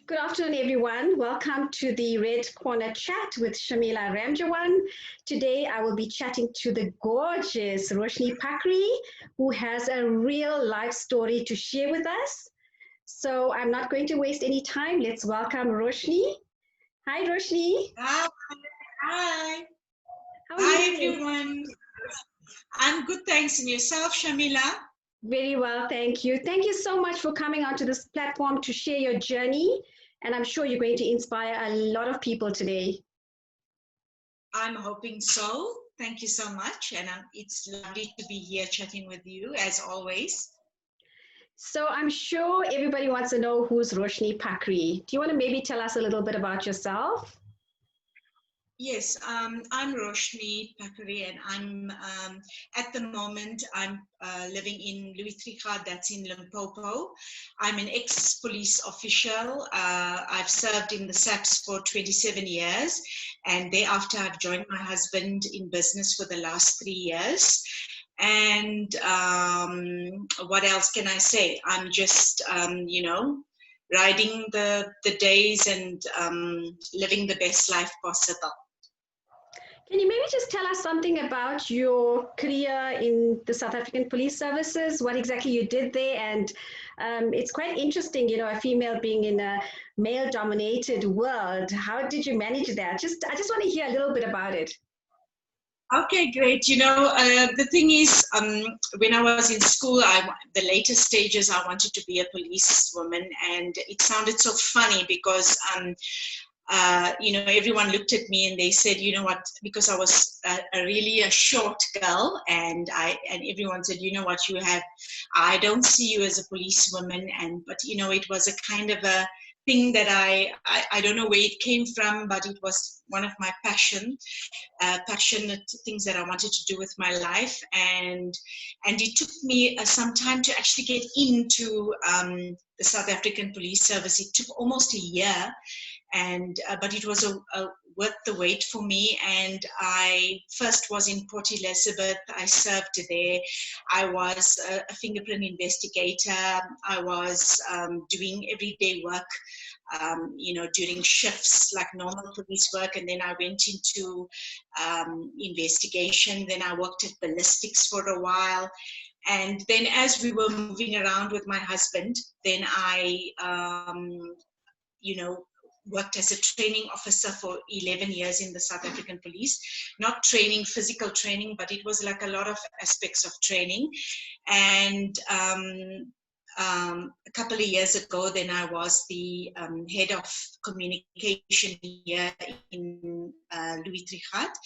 Good afternoon, everyone. Welcome to the Red Corner Chat with Shamila Ramjawan. Today, I will be chatting to the gorgeous Roshini Pakkiree, who has a real life story to share with us. So I'm not going to waste any time. Let's welcome Roshini. Hi, Roshini. Hi, hi, How are you hi today? everyone. I'm good, thanks. And yourself, Shamila? Very well, thank you. Thank you so much for coming onto this platform to share your journey. And I'm sure you're going to inspire a lot of people today. I'm hoping so. Thank you so much. And it's lovely to be here chatting with you as always. So I'm sure everybody wants to know who's Roshini Pakkiree. Do you want to maybe tell us a little bit about yourself? Yes, I'm Roshini Pakkiree, and at the moment I'm living in Louis Trichardt, that's in Limpopo. I'm an ex-police official. I've served in the SAPS for 27 years, and thereafter I've joined my husband in business for the last 3 years. And what else can I say? I'm just, riding the days and living the best life possible. Can you maybe just tell us something about your career in the South African Police Services, what exactly you did there? And it's quite interesting, a female being in a male-dominated world. How did you manage that? I just want to hear a little bit about it. Okay, great. The thing is, when I was in school, the later stages, I wanted to be a policewoman, and it sounded so funny because, everyone looked at me and they said, you know what, because I was really a short girl, and everyone said, you know what, I don't see you as a policewoman, but it was a kind of a thing that I don't know where it came from, but it was one of my passionate things that I wanted to do with my life, and it took me some time to actually get into the South African Police Service. It took almost a year, and but it was worth the wait for me. And I first was in Port Elizabeth. I served there. I was a fingerprint investigator. I was doing everyday work, during shifts like normal police work, and then I went into investigation. Then I worked at ballistics for a while, and then as we were moving around with my husband, then I worked as a training officer for 11 years in the South African Police. Not training, physical training, but it was like a lot of aspects of training. And a couple of years ago, then I was the head of communication here in Louis Trichardt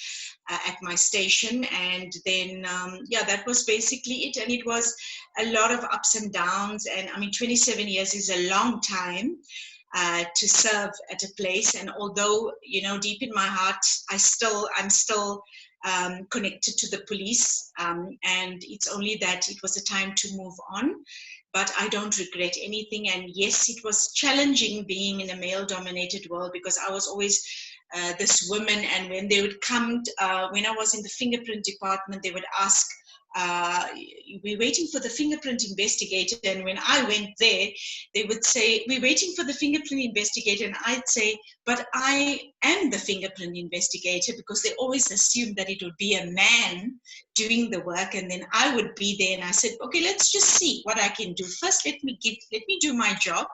at my station. And then, that was basically it. And it was a lot of ups and downs. And I mean, 27 years is a long time to serve at a place. And although, deep in my heart, I'm still connected to the police, and it's only that it was a time to move on. But I don't regret anything. And yes, it was challenging being in a male-dominated world, because I was always this woman. And when they would come, when I was in the fingerprint department, they would ask, we're waiting for the fingerprint investigator. And when I went there, they would say, we're waiting for the fingerprint investigator. And I'd say, but I am the fingerprint investigator, because they always assumed that it would be a man doing the work, and then I would be there. And I said, okay, let's just see what I can do. First, let me do my job,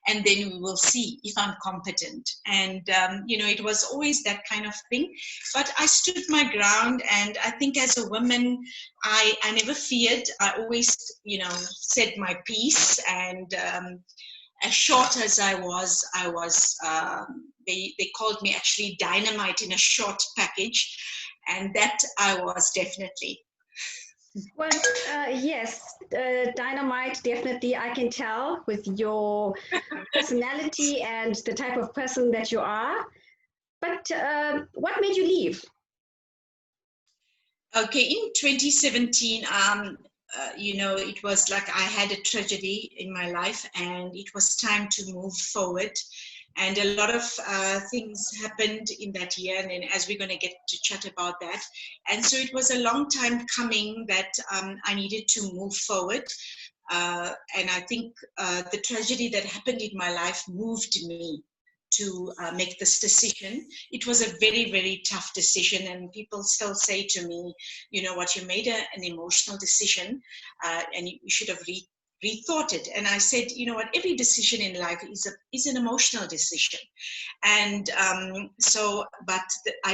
and then we will see if I'm competent. And it was always that kind of thing. But I stood my ground, and I think as a woman, I never feared. I always, said my piece. And as short as I was, they called me actually dynamite in a short package. And that I was definitely. Well, yes, dynamite, definitely. I can tell with your personality and the type of person that you are. But what made you leave? Okay, in 2017, it was like I had a tragedy in my life, and it was time to move forward. And a lot of things happened in that year, and then as we're going to get to chat about that. And so it was a long time coming that I needed to move forward. And I think the tragedy that happened in my life moved me to make this decision. It was a very, very tough decision, and people still say to me, you know what, you made an emotional decision, and you should have rethought it. And I said, you know what, every decision in life is an emotional decision. And I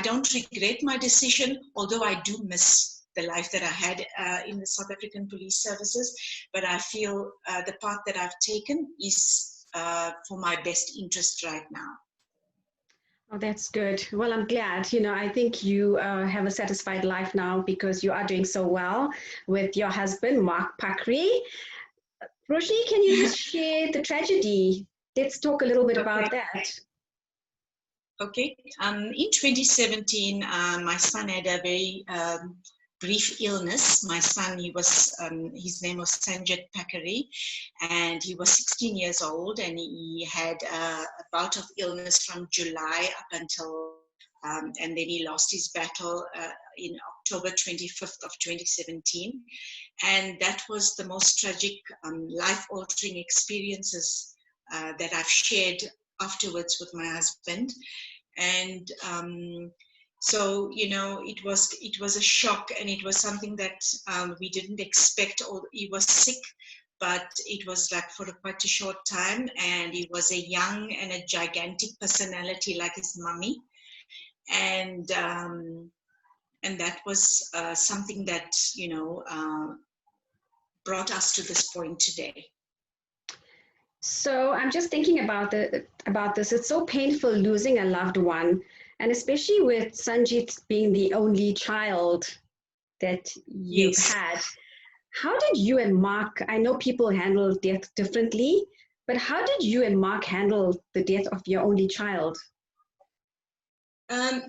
don't regret my decision, although I do miss the life that I had in the South African Police Services. But I feel the path that I've taken is for my best interest right now. Oh, that's good. Well, I'm glad. I think you have a satisfied life now because you are doing so well with your husband, Mark Pakkiree. Roshini, can you just share the tragedy? Let's talk a little bit about that. Okay. In 2017, my son had a very brief illness. My son, his name was Sanjit Pakkiree, and he was 16 years old, and he had a bout of illness from July up until, and then he lost his battle in October 25th of 2017. And that was the most tragic, life-altering experiences that I've shared afterwards with my husband. And so, it was a shock, and it was something that we didn't expect. He was sick, but it was like for quite a short time, and he was a young and a gigantic personality like his mummy. And that was something that, brought us to this point today. So I'm just thinking about this. It's so painful losing a loved one, and especially with Sanjit being the only child that you've had. How did you and Mark, I know people handle death differently, but how did you and Mark handle the death of your only child?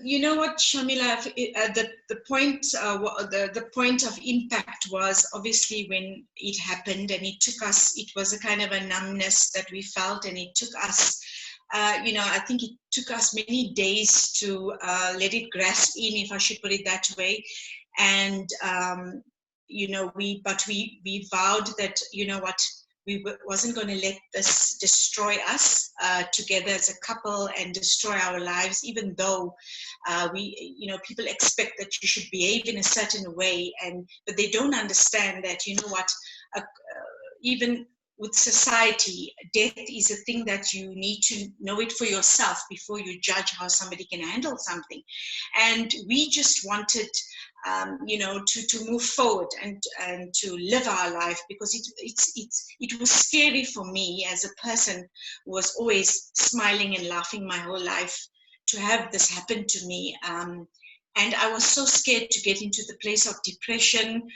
You know what, Shamila, the point of impact was obviously when it happened, and it was a kind of a numbness that we felt, and it took us, I think it took us many days to let it grasp in, if I should put it that way. And, we vowed that, we wasn't going to let this destroy us together as a couple and destroy our lives, even though people expect that you should behave in a certain way, but they don't understand that, even with society, death is a thing that you need to know it for yourself before you judge how somebody can handle something. And we just wanted to move forward and to live our life, because it was scary for me as a person who was always smiling and laughing my whole life, to have this happen to me. And I was so scared to get into the place of depression,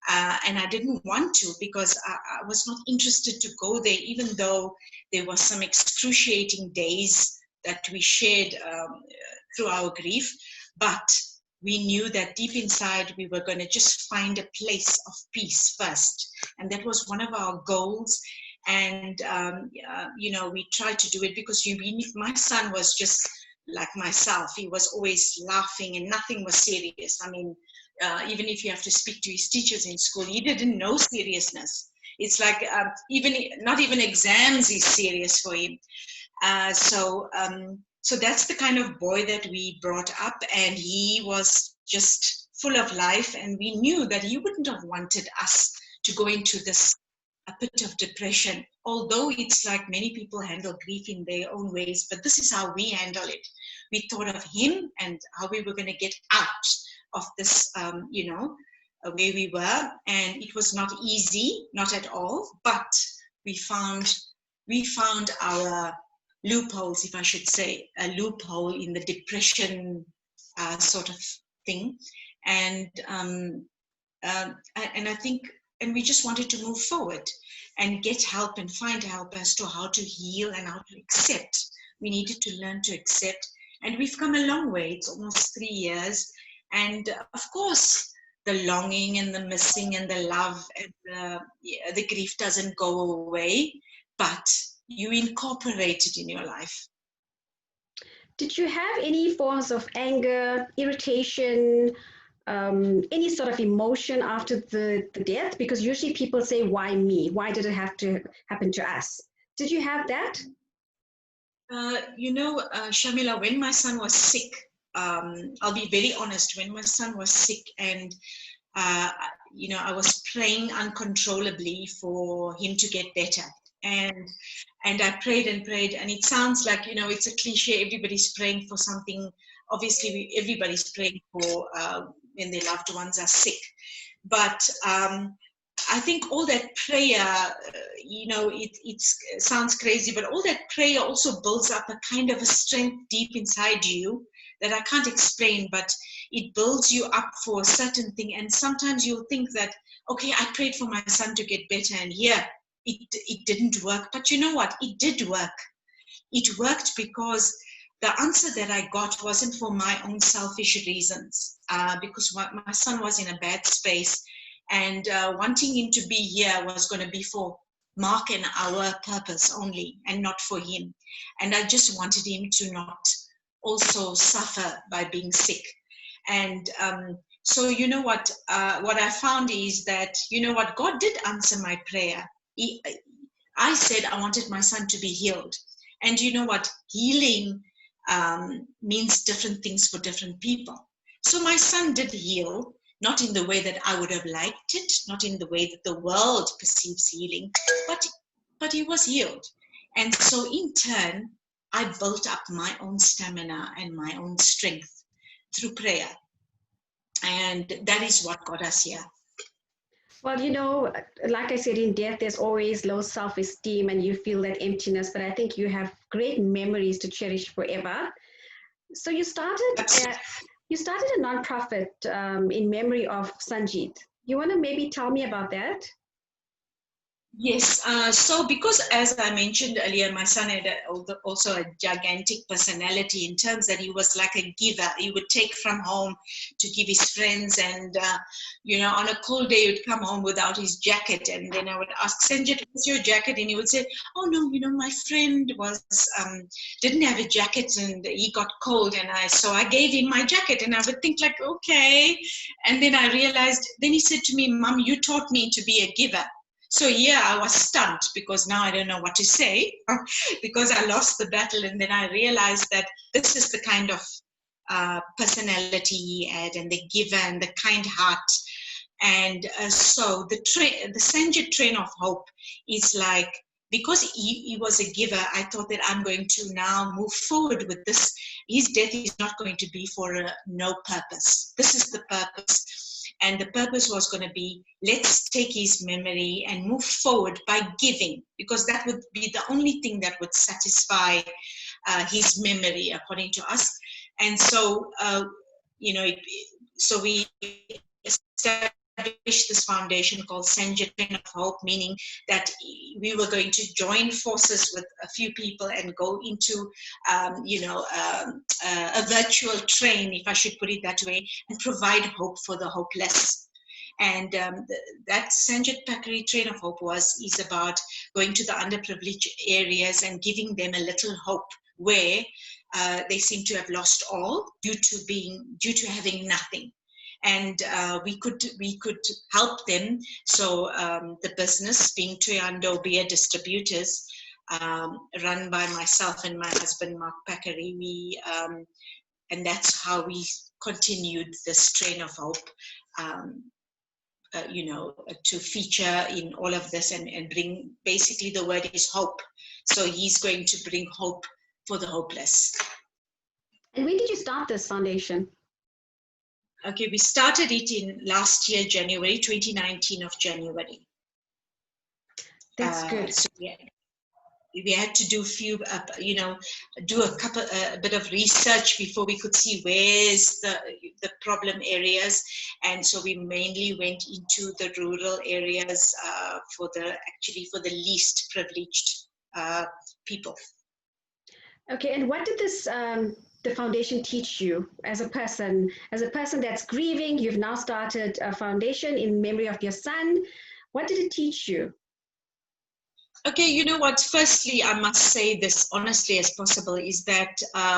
and I didn't want to, because I was not interested to go there, even though there was some excruciating days that we shared through our grief. But we knew that deep inside we were going to just find a place of peace first. And that was one of our goals. And, we tried to do it, because my son was just like myself. He was always laughing, and nothing was serious. I mean, even if you have to speak to his teachers in school, he didn't know seriousness. It's like not even exams is serious for him. So that's the kind of boy that we brought up, and he was just full of life, and we knew that he wouldn't have wanted us to go into a pit of depression, although it's like many people handle grief in their own ways, but this is how we handle it. We thought of him and how we were going to get out of this, where we were, and it was not easy, not at all, but we found our loopholes, if I should say, a loophole in the depression sort of thing. And I think, and we just wanted to move forward and get help and find help as to how to heal and how to accept. We needed to learn to accept, and we've come a long way. It's almost 3 years. And of course, the longing and the missing and the love and the grief doesn't go away, but you incorporate it in your life. Did you have any forms of anger, irritation, any sort of emotion after the death? Because usually people say, why me? Why did it have to happen to us? Did you have that? Shamila, when my son was sick, I'll be very honest, when my son was sick and, I was praying uncontrollably for him to get better. And I prayed and prayed, and it sounds like, it's a cliche, everybody's praying for something. Obviously, everybody's praying for when their loved ones are sick. But I think all that prayer, it sounds crazy, but all that prayer also builds up a kind of a strength deep inside you that I can't explain, but it builds you up for a certain thing. And sometimes you'll think that, okay, I prayed for my son to get better, and here it didn't work. But you know what? It did work. It worked because the answer that I got wasn't for my own selfish reasons, because my son was in a bad space, and wanting him to be here was going to be for Mark and our purpose only, and not for him. And I just wanted him to not also suffer by being sick. And so you know what I found is that, God did answer my prayer. I said I wanted my son to be healed. And you know what? Healing means different things for different people. So my son did heal, not in the way that I would have liked it, not in the way that the world perceives healing, but he was healed. And so in turn, I built up my own stamina and my own strength through prayer. And that is what got us here. Well, like I said, in death, there's always low self-esteem and you feel that emptiness, but I think you have great memories to cherish forever. So you started a nonprofit in memory of Sanjit. You want to maybe tell me about that? Yes, so because as I mentioned earlier, my son had also a gigantic personality in terms that he was like a giver. He would take from home to give his friends, and on a cold day he would come home without his jacket, and then I would ask, Sanjit, what's your jacket? And he would say, oh no, my friend didn't have a jacket and he got cold, and so I gave him my jacket. And I would think like, okay. And then I realized, then he said to me, Mom, you taught me to be a giver. So yeah, I was stunned because now I don't know what to say because I lost the battle. And then I realized that this is the kind of personality he had, and the giver and the kind heart. And so the Sanjit train of hope is like, because he was a giver, I thought that I'm going to now move forward with this. His death is not going to be for no purpose. This is the purpose. And the purpose was going to be, let's take his memory and move forward by giving, because that would be the only thing that would satisfy his memory, according to us. And so, so we established this foundation called Sanjit Train of Hope, meaning that we were going to join forces with a few people and go into, a virtual train, if I should put it that way, and provide hope for the hopeless. And that Sanjit Pakkiree Train of Hope is about going to the underprivileged areas and giving them a little hope where they seem to have lost all due to having nothing. And we could help them. So the business, being Tuyando Beer Distributors, run by myself and my husband Mark Pakkiree, and that's how we continued this train of hope, to feature in all of this and bring, basically the word is hope. So he's going to bring hope for the hopeless. And when did you start this foundation? Okay, we started it in last year, January, 2019 of January. That's good. So we had to do do a bit of research before we could see where's the problem areas. And so we mainly went into the rural areas for the least privileged people. Okay, and what did this the foundation teach you as a person that's grieving? You've now started a foundation in memory of your son. What did it teach you? Okay, you know what? Firstly, I must say this honestly as possible, is that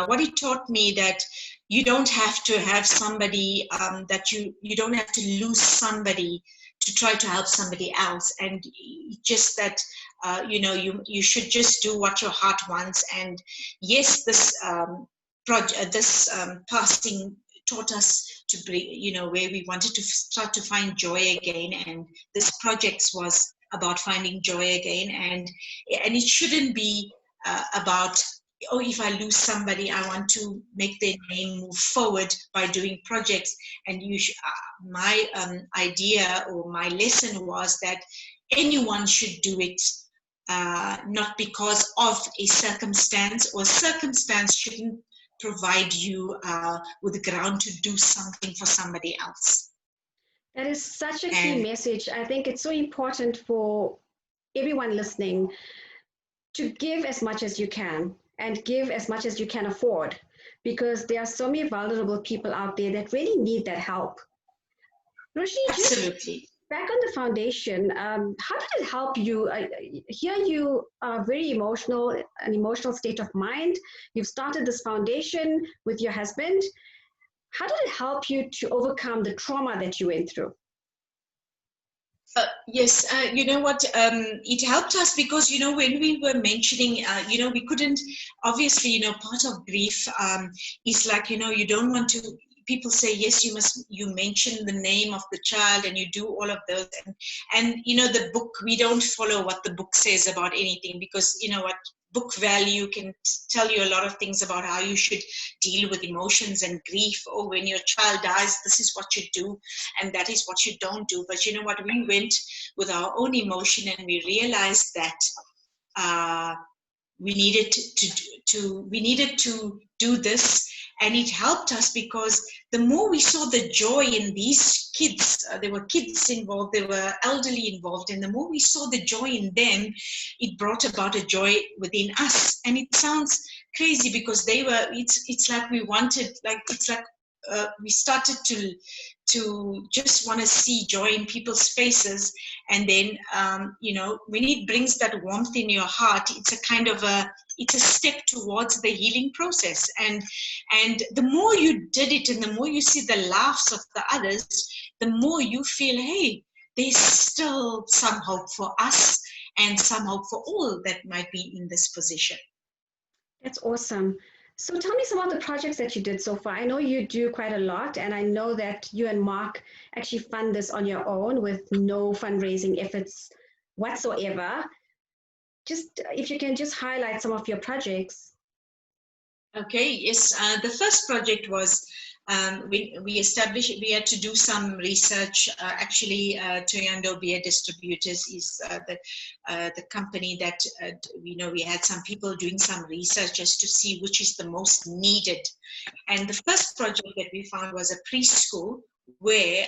what it taught me that you don't have to have somebody that you don't have to lose somebody to try to help somebody else, and just that you should just do what your heart wants. And yes, this passing taught us to bring, where we wanted to start to find joy again, and this project was about finding joy again. And it shouldn't be about, oh, if I lose somebody, I want to make their name move forward by doing projects. And my idea or my lesson was that anyone should do it, not because of a circumstance, or circumstance shouldn't provide you with the ground to do something for somebody else. That is such a key message. I think it's so important for everyone listening to give as much as you can, and give as much as you can afford, because there are so many vulnerable people out there that really need that help. Roshini, absolutely. Back on the foundation, how did it help you? Here you are very emotional, an emotional state of mind. You've started this foundation with your husband. How did it help you to overcome the trauma that you went through? Yes, you know what, it helped us because, when we were mentioning, we couldn't, obviously, part of grief is like, you don't want to, people say, yes, you mention the name of the child and you do all of those. And the book, we don't follow what the book says about anything, because, what book value can tell you a lot of things about how you should deal with emotions and grief. Or when your child dies, this is what you do and that is what you don't do. But you know what, we went with our own emotion and we realized that we needed to do this. And it helped us because the more we saw the joy in these kids, there were kids involved, there were elderly involved, and the more we saw the joy in them, it brought about a joy within us. And it sounds crazy because it's like we wanted, like, it's like we started to just want to see joy in people's faces. And then, when it brings that warmth in your heart, it's a step towards the healing process. And the more you did it and the more you see the laughs of the others, the more you feel, hey, there's still some hope for us and some hope for all that might be in this position. That's awesome. So tell me some of the projects that you did so far. I know you do quite a lot, and I know that you and Mark actually fund this on your own with no fundraising efforts whatsoever. Just if you can just highlight some of your projects. Okay, yes. The first project was we had to do some research. Actually, Toyando Beer Distributors is the company that we had some people doing some research just to see which is the most needed. And the first project that we found was a preschool where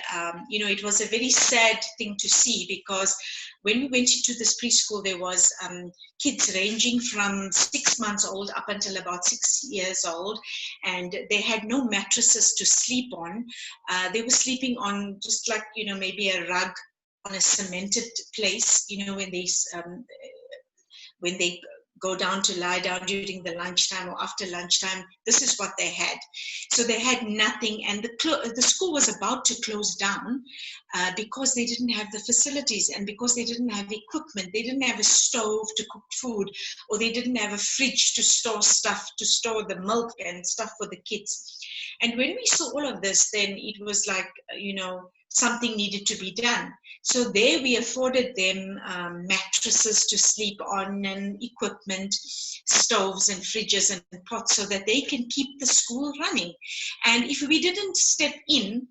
it was a very sad thing to see, because when we went into this preschool, there was kids ranging from 6 months old up until about 6 years old, and they had no mattresses to sleep on. They were sleeping on just like maybe a rug on a cemented place. When they go down to lie down during the lunchtime or after lunchtime, this is what they had. So they had nothing, and the school was about to close down because they didn't have the facilities, and because they didn't have equipment. They didn't have a stove to cook food, or they didn't have a fridge to store stuff, to store the milk and stuff for the kids. And when we saw all of this, then it was like, something needed to be done. So there we afforded them mattresses to sleep on, and equipment, stoves and fridges and pots, so that they can keep the school running. And if we didn't step in,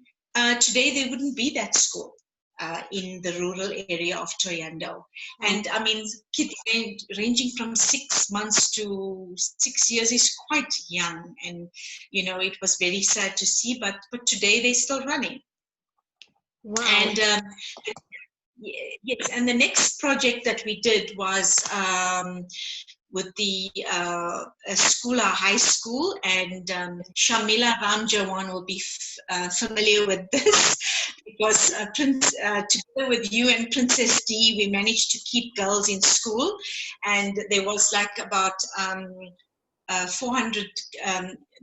today there wouldn't be that school in the rural area of Toyando. And I mean, kids ranging from 6 months to 6 years is quite young. And, it was very sad to see, but today they're still running. Wow. And yes, and the next project that we did was with the school, our high school, and Shamila Ramjawan will be familiar with this, because together with you and Princess D, we managed to keep girls in school. And there was like about 400,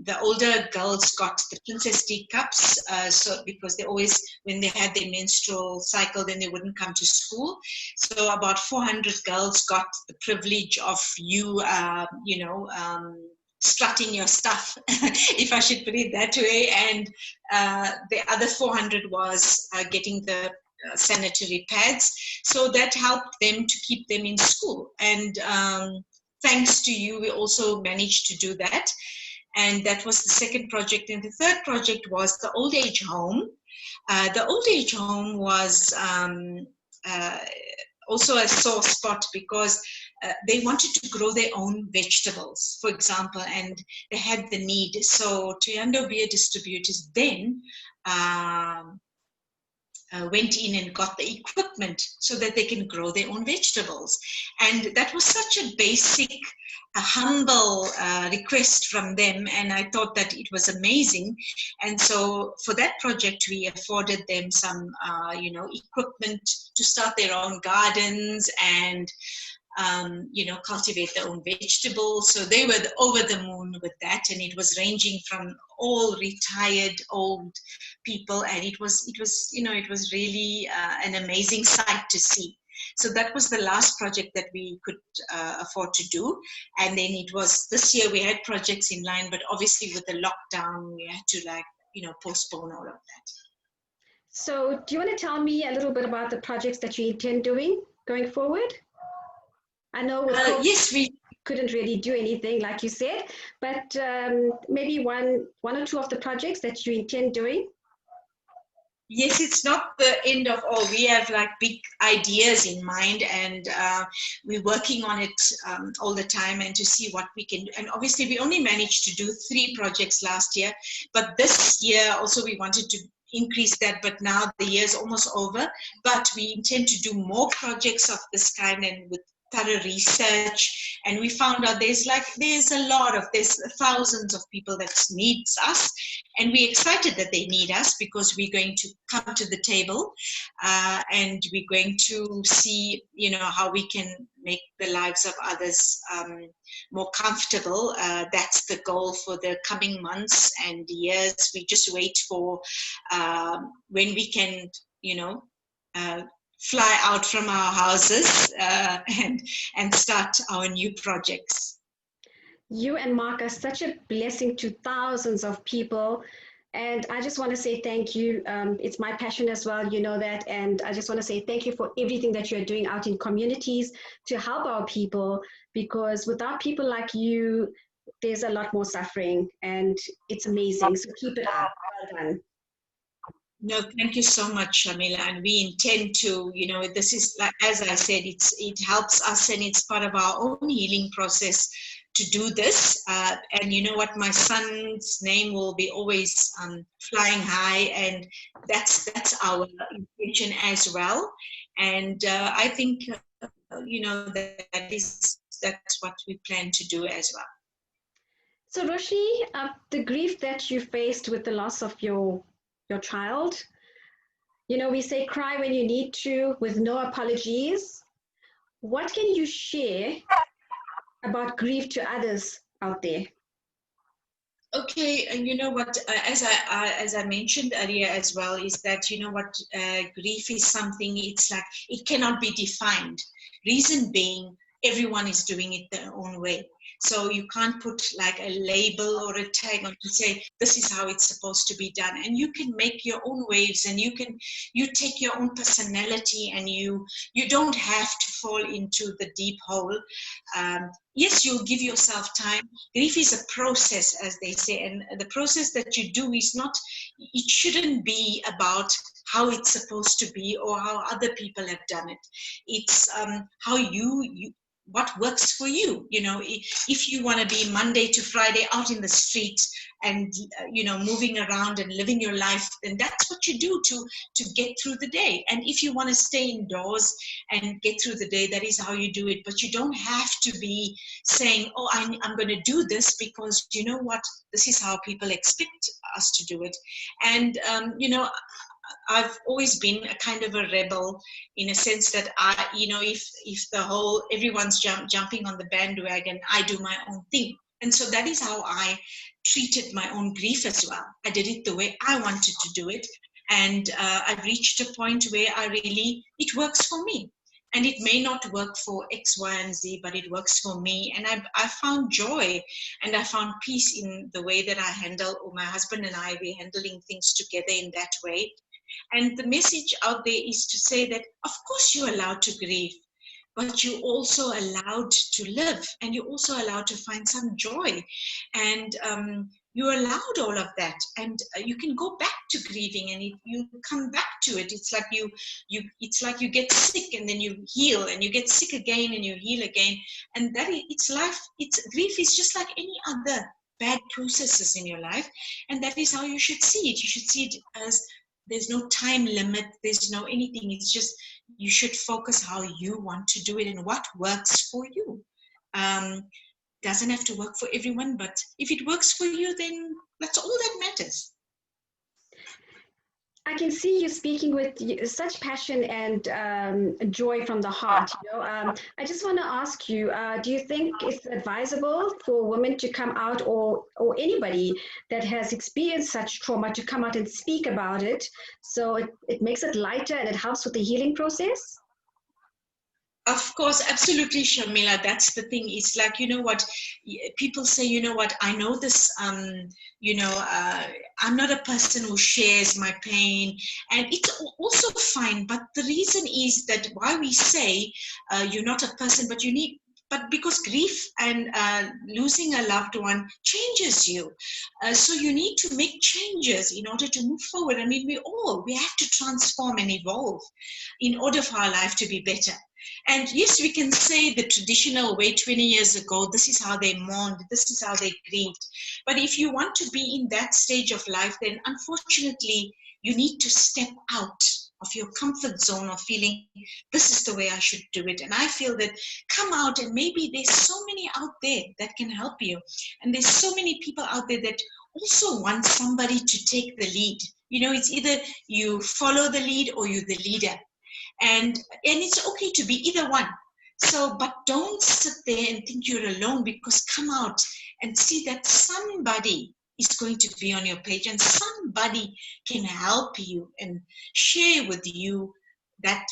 the older girls got the princess teacups, so because they always, when they had their menstrual cycle, then they wouldn't come to school. So about 400 girls got the privilege of strutting your stuff, if I should put it that way. And the other 400 was getting the sanitary pads. So that helped them to keep them in school. And thanks to you, we also managed to do that. And that was the second project. And the third project was the old age home. The old age home was also a sore spot because they wanted to grow their own vegetables, for example, and they had the need. So Tuyando Beer Distributors then went in and got the equipment so that they can grow their own vegetables. And that was such a basic, humble request from them, and I thought that it was amazing. And so for that project, we afforded them some, equipment to start their own gardens and cultivate their own vegetables. So they were over the moon with that, and it was ranging from all retired old people, and it was really an amazing sight to see. So that was the last project that we could afford to do. And then it was, this year we had projects in line, but obviously with the lockdown, we had to postpone all of that. So do you want to tell me a little bit about the projects that you intend doing going forward? I know with COVID, yes, we couldn't really do anything, like you said, but maybe one or two of the projects that you intend doing? Yes, it's not the end of all. We have like big ideas in mind, and we're working on it all the time, and to see what we can do. And obviously we only managed to do 3 projects last year, but this year also we wanted to increase that, but now the year is almost over. But we intend to do more projects of this kind, and with thorough research, and we found out there's thousands of people that needs us, and we're excited that they need us, because we're going to come to the table and we're going to see how we can make the lives of others more comfortable. That's the goal for the coming months and years. We just wait for when we can fly out from our houses and start our new projects. You and Mark are such a blessing to thousands of people. And I just want to say thank you. It's my passion as well, you know that. And I just want to say thank you for everything that you're doing out in communities to help our people, because without people like you, there's a lot more suffering, and it's amazing. So keep it up. Well done. No, thank you so much, Shamila. And we intend to, this is, like, as I said, it helps us, and it's part of our own healing process to do this. And you know what, my son's name will be always flying high, and that's our intention as well. And I think, that's what we plan to do as well. So Roshni, the grief that you faced with the loss of your child, we say cry when you need to with no apologies. What can you share about grief to others out there? Okay, and you know what, as I mentioned earlier as well, is that grief is something, it's like it cannot be defined. Reason being, everyone is doing it their own way. So you can't put like a label or a tag on to say this is how it's supposed to be done. And you can make your own waves, and you take your own personality, and you don't have to fall into the deep hole. Yes, you'll give yourself time. Grief is a process, as they say, and the process that you do is not, it shouldn't be about how it's supposed to be or how other people have done it. It's how you what works for you. If you want to be Monday to Friday out in the street and moving around and living your life, then that's what you do to get through the day. And if you want to stay indoors and get through the day, that is how you do it. But you don't have to be saying, oh, I'm going to do this because you know what, this is how people expect us to do it. And I've always been a kind of a rebel, in a sense that if everyone's jumping on the bandwagon, I do my own thing. And so that is how I treated my own grief as well. I did it the way I wanted to do it. And I've reached a point where it works for me. And it may not work for X, Y, and Z, but it works for me. And I found joy and I found peace in the way that I handle, or my husband and I, we're handling things together in that way. And the message out there is to say that, of course, you're allowed to grieve, but you're also allowed to live, and you're also allowed to find some joy. And you're allowed all of that, and you can go back to grieving, and you come back to it. It's like it's like you get sick and then you heal, and you get sick again and you heal again. And it's life. Grief is just like any other bad processes in your life, and that is how you should see it. You should see it as there's no time limit, there's no anything. It's just you should focus how you want to do it and what works for you. Doesn't have to work for everyone, but if it works for you, then that's all that matters. I can see you speaking with such passion and joy from the heart. I just want to ask you, do you think it's advisable for women to come out, or anybody that has experienced such trauma, to come out and speak about it, so it makes it lighter and it helps with the healing process? Of course, absolutely, Shamila. That's the thing. It's like, people say, I know this, I'm not a person who shares my pain, and it's also fine. But the reason is that why we say you're not a person, but because grief and losing a loved one changes you. So you need to make changes in order to move forward. I mean, we have to transform and evolve in order for our life to be better. And yes, we can say the traditional way 20 years ago, this is how they mourned, this is how they grieved. But if you want to be in that stage of life, then unfortunately, you need to step out of your comfort zone of feeling this is the way I should do it. And I feel that come out, and maybe there's so many out there that can help you. And there's so many people out there that also want somebody to take the lead. It's either you follow the lead or you're the leader. And it's okay to be either one. So, but don't sit there and think you're alone, because come out and see that somebody is going to be on your page, and somebody can help you and share with you that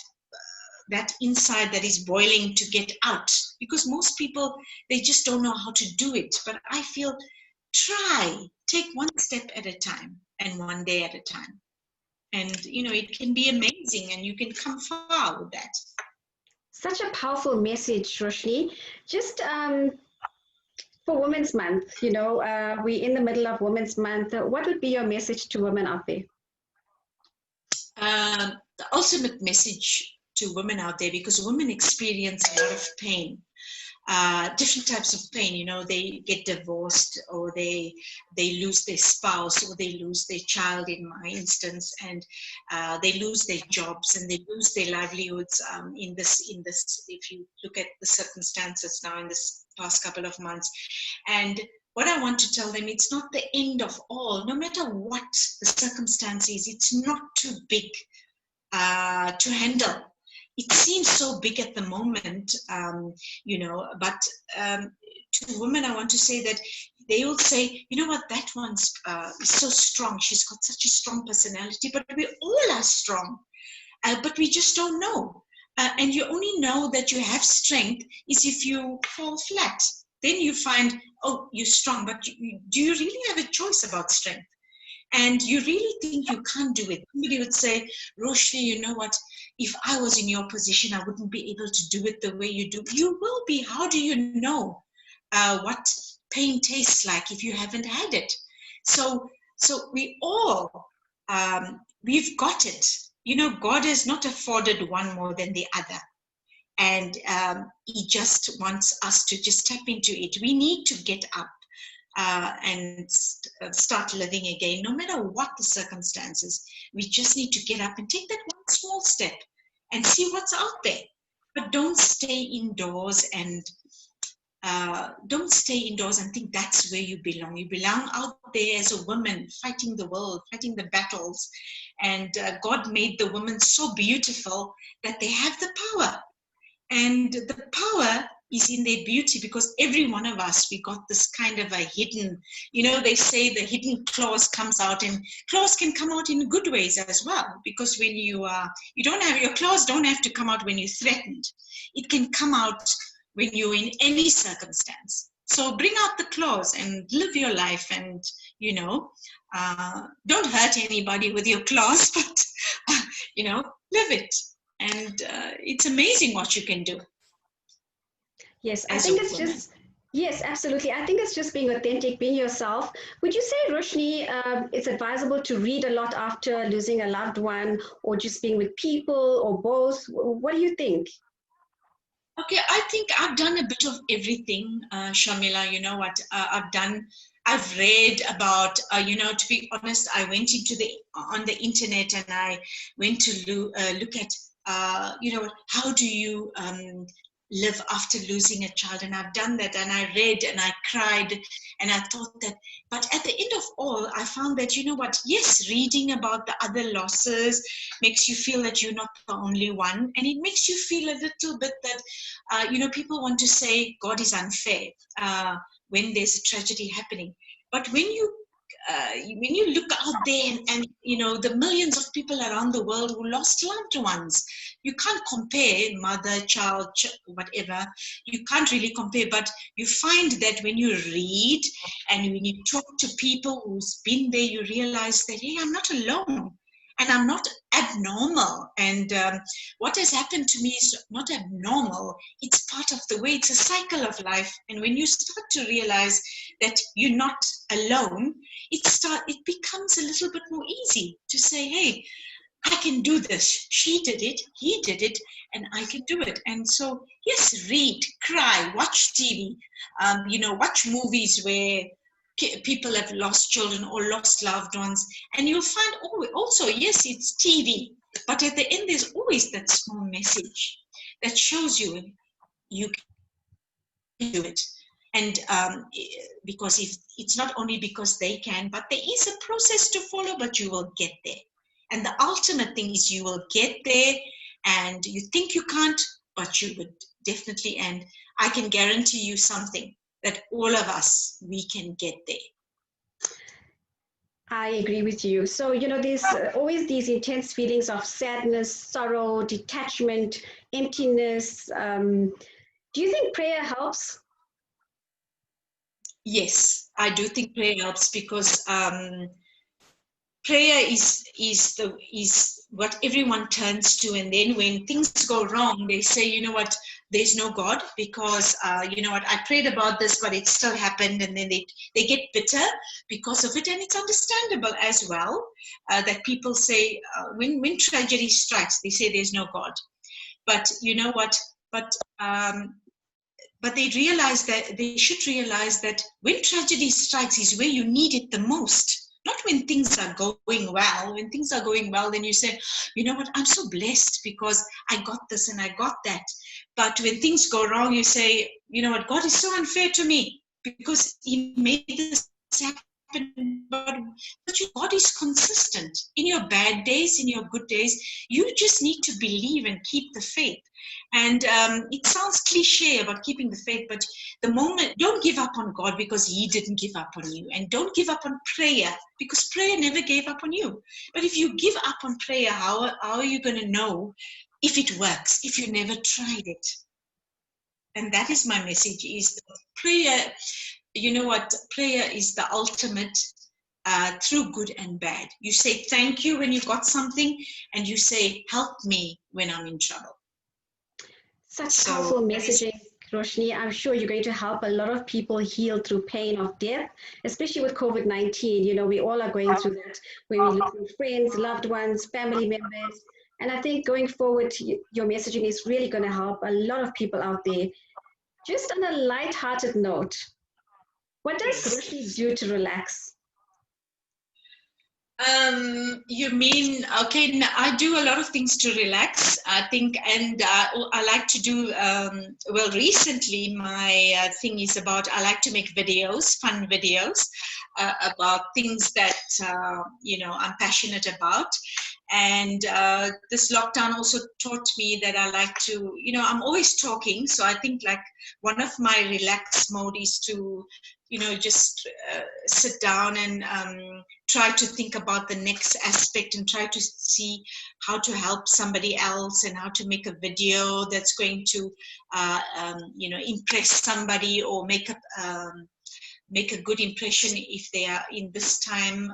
inside that is boiling to get out. Because most people, they just don't know how to do it. But I feel, take one step at a time and one day at a time. And, it can be amazing, and you can come far with that. Such a powerful message, Roshini. Just for Women's Month, we're in the middle of Women's Month. What would be your message to women out there? The ultimate message to women out there, because women experience a lot of pain. Different types of pain, they get divorced, or they lose their spouse, or they lose their child in my instance, and they lose their jobs, and they lose their livelihoods in this, if you look at the circumstances now in this past couple of months. And what I want to tell them, it's not the end of all. No matter what the circumstance is, it's not too big to handle. It seems so big at the moment, but to women, I want to say that they will say, that one's is so strong. She's got such a strong personality, but we all are strong, but we just don't know. And you only know that you have strength is if you fall flat. Then you find, oh, you're strong, but do you really have a choice about strength? And you really think you can't do it. Somebody would say, Roshni, you know what? If I was in your position, I wouldn't be able to do it the way you do. You will be. How do you know what pain tastes like if you haven't had it? So we all, we've got it. God has not afforded one more than the other. And he just wants us to just tap into it. We need to get up. And start living again, no matter what the circumstances. We just need to get up and take that one small step and see what's out there. But don't stay indoors and think that's where you belong. You belong out there as a woman, fighting the world, fighting the battles. And God made the women so beautiful that they have the power. And the power is in their beauty, because every one of us, we got this kind of a hidden, they say the hidden claws comes out, and claws can come out in good ways as well, because when you don't have, your claws don't have to come out when you're threatened. It can come out when you're in any circumstance. So bring out the claws and live your life, and don't hurt anybody with your claws, but live it. And it's amazing what you can do. Yes, I think it's just, yes, absolutely. I think it's just being authentic, being yourself. Would you say, Roshini, it's advisable to read a lot after losing a loved one, or just being with people, or both? What do you think? Okay, I think I've done a bit of everything, Shamila. You know what I've read about, to be honest, I went on the internet, and I went to look at, how do you live after losing a child, and I've done that, and I read and I cried, and I thought that, but at the end of all, I found that, yes, reading about the other losses makes you feel that you're not the only one, and it makes you feel a little bit that, people want to say God is unfair when there's a tragedy happening, but when you look out there and the millions of people around the world who lost loved ones, you can't compare mother, child, whatever. You can't really compare, but you find that when you read and when you talk to people who's been there, you realize that, hey, I'm not alone. And I'm not abnormal. And what has happened to me is not abnormal. It's part of the way, it's a cycle of life. And when you start to realize that you're not alone, it becomes a little bit more easy to say, hey, I can do this. She did it, he did it, and I can do it. And so, yes, read, cry, watch TV, watch movies where people have lost children or lost loved ones, and you'll find also, yes, it's TV, but at the end there's always that small message that shows you can do it. And because if it's not only because they can, but there is a process to follow, but you will get there. And the ultimate thing is you will get there, and you think you can't, but you would definitely. And I can guarantee you something, that all of us, we can get there. I agree with you. So, there's always these intense feelings of sadness, sorrow, detachment, emptiness. Do you think prayer helps? Yes, I do think prayer helps, because prayer is what everyone turns to, and then when things go wrong, they say, you know what, there's no God, because you know what, I prayed about this, but it still happened, and then they get bitter because of it, and it's understandable as well that people say when tragedy strikes, they say there's no God, but you know what, but they should realize that when tragedy strikes is where you need it the most. Not when things are going well. When things are going well, then you say, you know what, I'm so blessed because I got this and I got that. But when things go wrong, you say, you know what, God is so unfair to me because he made this happen. But God is consistent. In your bad days, in your good days, you just need to believe and keep the faith. And it sounds cliche about keeping the faith, but the moment, don't give up on God because he didn't give up on you. And don't give up on prayer because prayer never gave up on you. But if you give up on prayer, how are you going to know if it works, if you never tried it? And that is my message, is prayer, you know what, prayer is the ultimate through good and bad. You say thank you when you got something, and you say help me when I'm in trouble. Such powerful messaging, Roshini. I'm sure you're going to help a lot of people heal through pain of death, especially with COVID-19. We all are going through that, where we lose friends, loved ones, family members. And I think going forward, your messaging is really going to help a lot of people out there. Just on a light-hearted note, what does Roshini do to relax? You mean, okay, I do a lot of things to relax, I think, and I like to do, well, recently my thing is about, I like to make videos, fun videos, about things that, I'm passionate about. And this lockdown also taught me that I like to, I'm always talking. So I think like one of my relaxed mode is to, just sit down and try to think about the next aspect and try to see how to help somebody else and how to make a video that's going to, impress somebody or make a good impression if they are in this time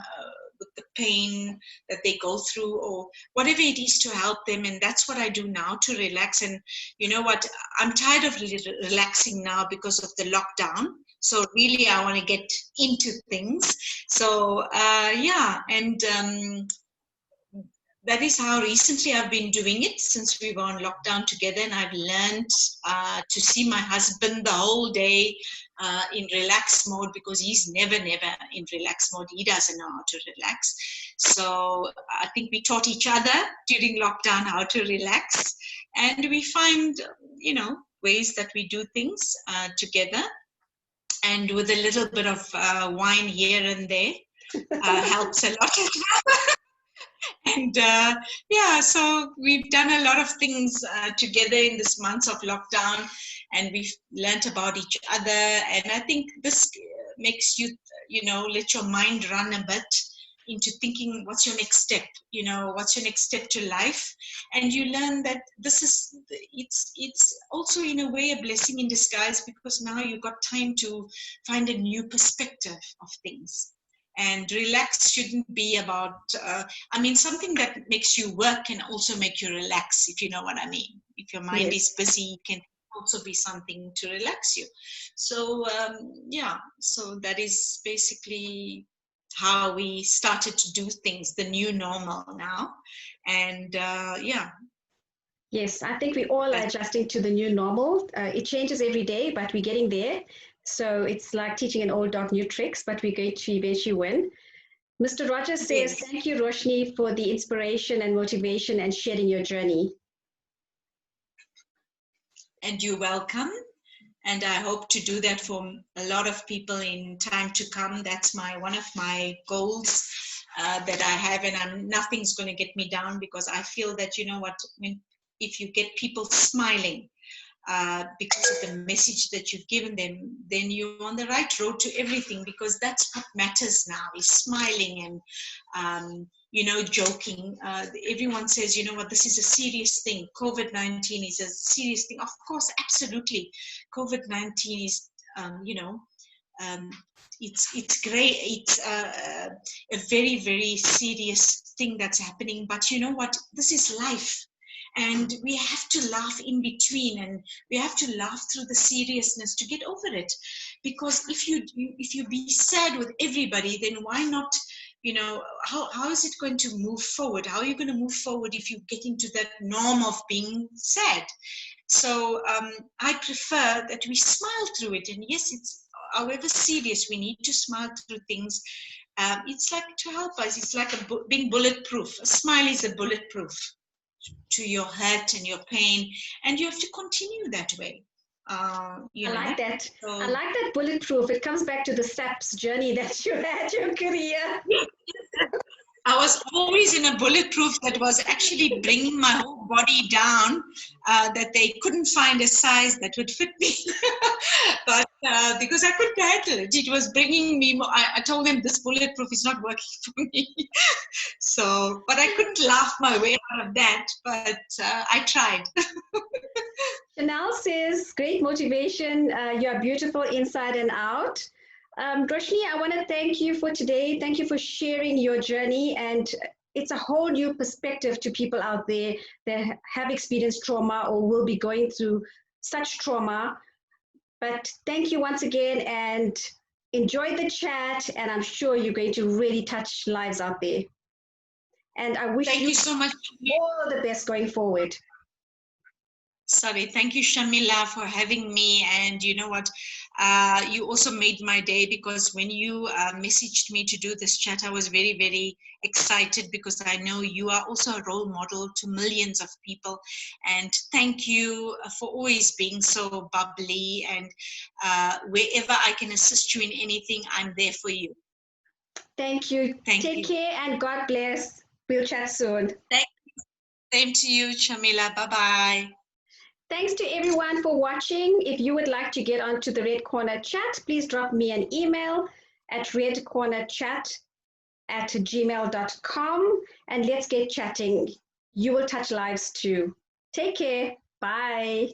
with the pain that they go through or whatever it is to help them. And that's what I do now to relax. And you know what, I'm tired of relaxing now because of the lockdown. So really I want to get into things. So and that is how recently I've been doing it since we were on lockdown together. And I've learned to see my husband the whole day in relaxed mode, because he's never in relaxed mode. He doesn't know how to relax. So I think we taught each other during lockdown how to relax. And we find, ways that we do things together. And with a little bit of wine here and there helps a lot as well. And so we've done a lot of things together in this months of lockdown, and we've learnt about each other. And I think this makes you, let your mind run a bit into thinking, what's your next step? What's your next step to life? And you learn that it's also in a way a blessing in disguise, because now you've got time to find a new perspective of things. And relax shouldn't be about, something that makes you work can also make you relax, if you know what I mean. If your mind is busy, it can also be something to relax you. So, so that is basically how we started to do things, the new normal now. And Yes, I think we all are adjusting to the new normal. It changes every day, but we're getting there. So it's like teaching an old dog new tricks, but we're going to eventually win. Mr. Rogers says, thank you, Roshini, for the inspiration and motivation and sharing your journey. And you're welcome. And I hope to do that for a lot of people in time to come. That's one of my goals that I have, and nothing's going to get me down, because I feel that, if you get people smiling, because of the message that you've given them, then you're on the right road to everything, because that's what matters now, is smiling and, joking. Everyone says, this is a serious thing. COVID-19 is a serious thing. Of course, absolutely. COVID-19 is, it's great. It's a very, very serious thing that's happening. But you know what? This is life. And we have to laugh in between, and we have to laugh through the seriousness to get over it. Because if you be sad with everybody, then why not, how is it going to move forward? How are you going to move forward if you get into that norm of being sad? So I prefer that we smile through it. And yes, it's however serious, we need to smile through things. It's like to help us. It's like being bulletproof. A smile is a bulletproof to your hurt and your pain, and you have to continue that way. I like that. So, I like that bulletproof. It comes back to the SAPS journey that you had your career. I was always in a bulletproof that was actually bringing my whole body down, that they couldn't find a size that would fit me. But because I couldn't handle it, it was bringing me more. I told them this bulletproof is not working for me. So, but I couldn't laugh my way out of that, but I tried. Chanel says, great motivation. You are beautiful inside and out. Roshini, I want to thank you for today. Thank you for sharing your journey. And it's a whole new perspective to people out there that have experienced trauma or will be going through such trauma. But thank you once again, and enjoy the chat. And I'm sure you're going to really touch lives out there. And I wish you so much. All the best going forward. Sorry, thank you, Shamila, for having me. And you know what, you also made my day, because when you messaged me to do this chat, I was very, very excited, because I know you are also a role model to millions of people. And thank you for always being so bubbly, and wherever I can assist you in anything, I'm there for you. Thank you. Take care, and God bless. We'll chat soon. Same to you, Shamila. Bye-bye. Thanks to everyone for watching. If you would like to get onto the Red Corner chat, please drop me an email at redcornerchat@gmail.com and let's get chatting. You will touch lives too. Take care. Bye.